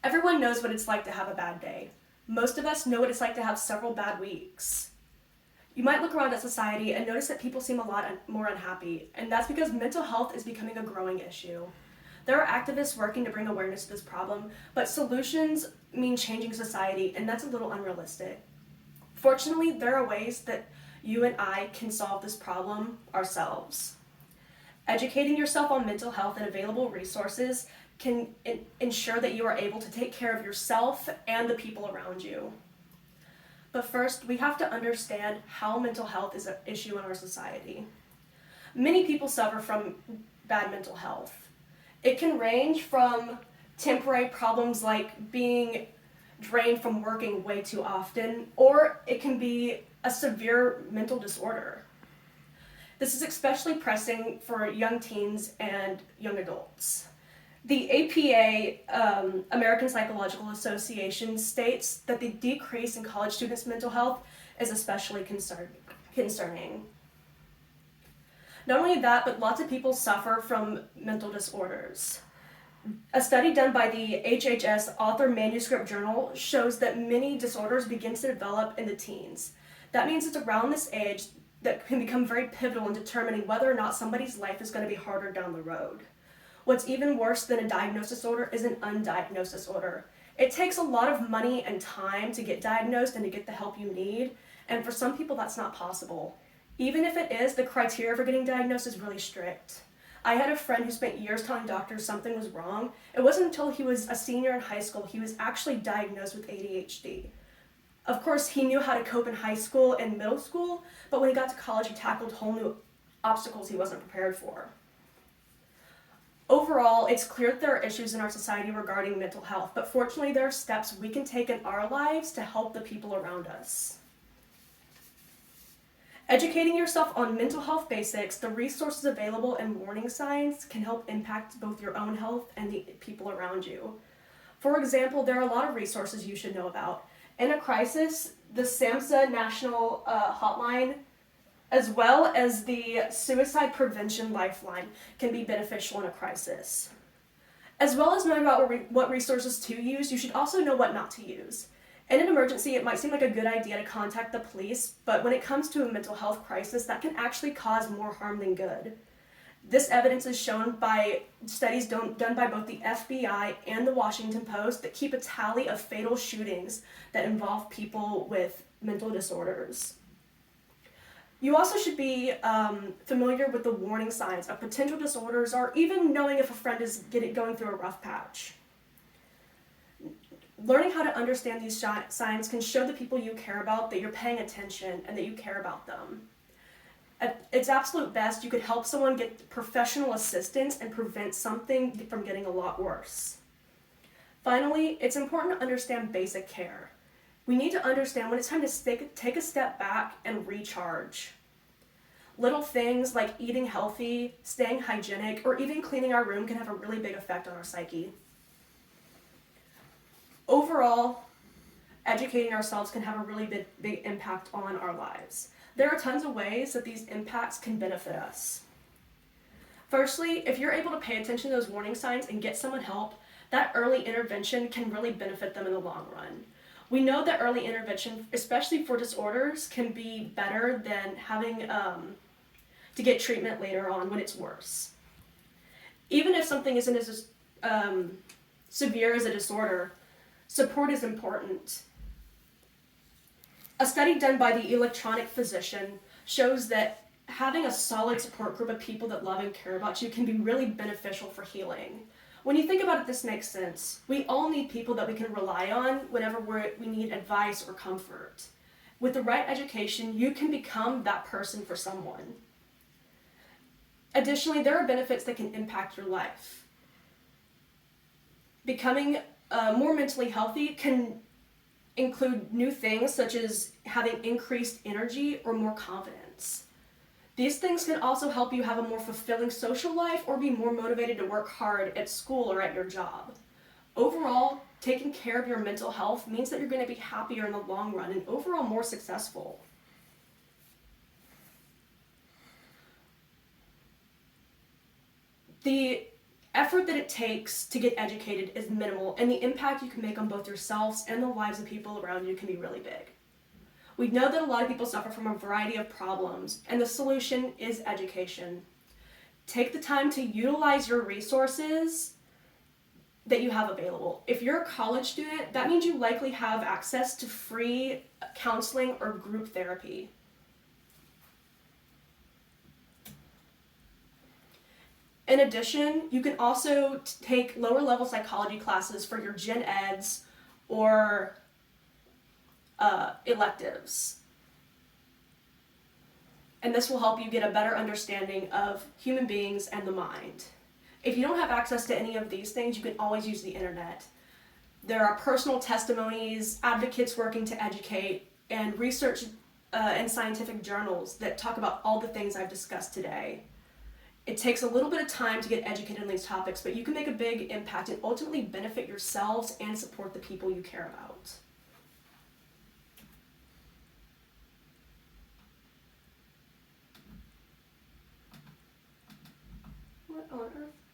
Everyone knows what it's like to have a bad day. Most of us know what it's like to have several bad weeks. You might look around at society and notice that people seem a lot more unhappy, and that's because mental health is becoming a growing issue. There are activists working to bring awareness to this problem, but solutions mean changing society, and that's a little unrealistic. Fortunately, there are ways that you and I can solve this problem ourselves. Educating yourself on mental health and available resources can ensure that you are able to take care of yourself and the people around you. But first, we have to understand how mental health is an issue in our society. Many people suffer from bad mental health. It can range from temporary problems like being drained from working way too often, or it can be a severe mental disorder. This is especially pressing for young teens and young adults. The APA, American Psychological Association, states that the decrease in college students' mental health is especially concerning. Not only that, but lots of people suffer from mental disorders. A study done by the HHS Author Manuscript Journal shows that many disorders begin to develop in the teens. That means it's around this age that can become very pivotal in determining whether or not somebody's life is going to be harder down the road. What's even worse than a diagnosed disorder is an undiagnosed disorder. It takes a lot of money and time to get diagnosed and to get the help you need, and for some people that's not possible. Even if it is, the criteria for getting diagnosed is really strict. I had a friend who spent years telling doctors something was wrong. It wasn't until he was a senior in high school he was actually diagnosed with ADHD. Of course, he knew how to cope in high school and middle school, but when he got to college, he tackled whole new obstacles he wasn't prepared for. Overall, it's clear that there are issues in our society regarding mental health, but fortunately there are steps we can take in our lives to help the people around us. Educating yourself on mental health basics, the resources available, and warning signs can help impact both your own health and the people around you. For example, there are a lot of resources you should know about. In a crisis, the SAMHSA National Hotline, as well as the Suicide Prevention Lifeline, can be beneficial in a crisis. As well as knowing about what resources to use, you should also know what not to use. In an emergency, it might seem like a good idea to contact the police, but when it comes to a mental health crisis, that can actually cause more harm than good. This evidence is shown by studies done by both the FBI and the Washington Post that keep a tally of fatal shootings that involve people with mental disorders. You also should be familiar with the warning signs of potential disorders, or even knowing if a friend is going through a rough patch. Learning how to understand these signs can show the people you care about that you're paying attention and that you care about them. At its absolute best, you could help someone get professional assistance and prevent something from getting a lot worse. Finally, it's important to understand basic care. We need to understand when it's time to take a step back and recharge. Little things like eating healthy, staying hygienic, or even cleaning our room can have a really big effect on our psyche. Overall, educating ourselves can have a really big impact on our lives. There are tons of ways that these impacts can benefit us. Firstly, if you're able to pay attention to those warning signs and get someone help, that early intervention can really benefit them in the long run. We know that early intervention, especially for disorders, can be better than having to get treatment later on when it's worse. Even if something isn't as severe as a disorder, support is important. A study done by the Electronic Physician shows that having a solid support group of people that love and care about you can be really beneficial for healing. When you think about it, this makes sense. We all need people that we can rely on whenever we need advice or comfort. With the right education, you can become that person for someone. Additionally, there are benefits that can impact your life. Becoming more mentally healthy can include new things such as having increased energy or more confidence. These things can also help you have a more fulfilling social life or be more motivated to work hard at school or at your job. Overall, taking care of your mental health means that you're going to be happier in the long run and overall more successful. The effort that it takes to get educated is minimal, and the impact you can make on both yourselves and the lives of people around you can be really big. We know that a lot of people suffer from a variety of problems, and the solution is education. Take the time to utilize your resources that you have available. If you're a college student, that means you likely have access to free counseling or group therapy. In addition, you can also take lower level psychology classes for your gen eds or electives. And this will help you get a better understanding of human beings and the mind. If you don't have access to any of these things, you can always use the internet. There are personal testimonies, advocates working to educate, and research and scientific journals that talk about all the things I've discussed today. It takes a little bit of time to get educated on these topics, but you can make a big impact and ultimately benefit yourselves and support the people you care about. What on earth?